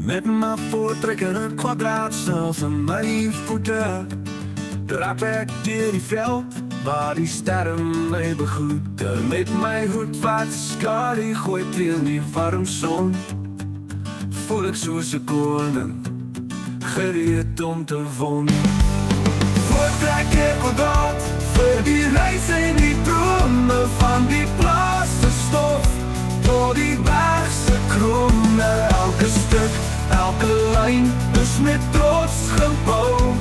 Met my voortrekker een kwadraat zelfs aan mijn voeten. Draap ik deur die veld waar die sterren mij begroeten. Met mijn hoed wat skadi gooit in die warm zon. Voel ik soos 'n koning, gereed om te wonen. Voortrek ek kwadraat vir die reis en die drome van die plasse stof tot die bergse krone. Elke stuk, elke lyn is met trots gebou.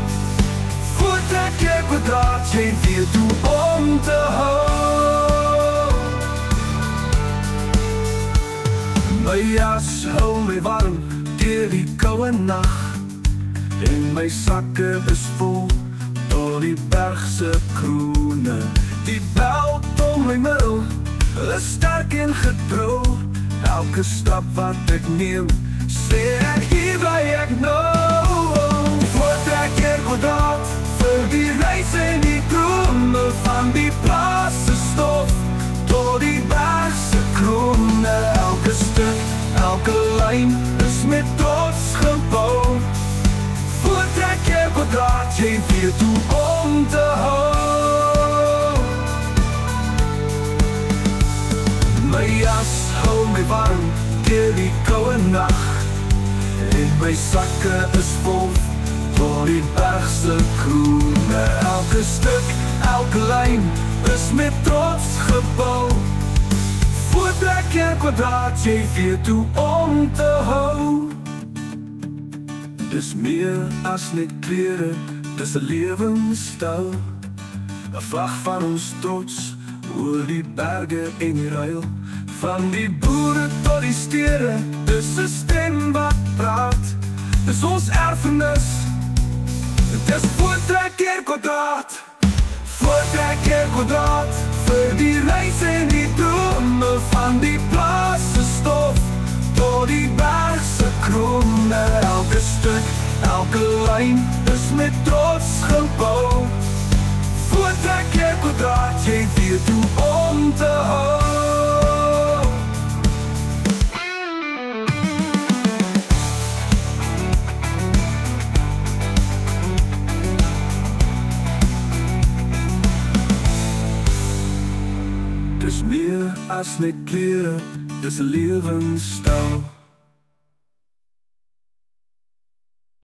Voortrek ek kwadraat, jy weet hoe om te hou. My jas hou my warm deur die koue nag, en my sakke is vol tot die bergse kroone. Die belt om my middel is sterk en getrou. Elke stap wat ek neem, sê ek hier bly ek nou. Voortrek ek kwadraat vir die reis en die drome van die plasse stof tot die bergse kroone. Elke stuk, elke lyn is met trots gebou. Voortrek ek kwadraat, jy weet hoe om te hou. My jas hou my warm deur die koue nag, en my sakke is vol tot die bergse kroone. Elke stuk, elke lyn is met trots gebou. Voortrek ek kwadraat, jy weet hoe om te hou. Dis meer as net klere, dis 'n lewenstyl. 'n Vlag van ons trots oor die berge en die ruil. Van die boere tot die stede, dis 'n stem wat praat. Dis ons erfenis, dis voortrek ek kwadraat. Voortrek ek kwadraat vir die reis en die drome van die plasse stof tot die bergse krone. Elke stuk, elke lyn is met trots gebou. Voortrek ek kwadraat, jy weet hoe om te hou. Dis meer as net klere, dis 'n lewenstyl.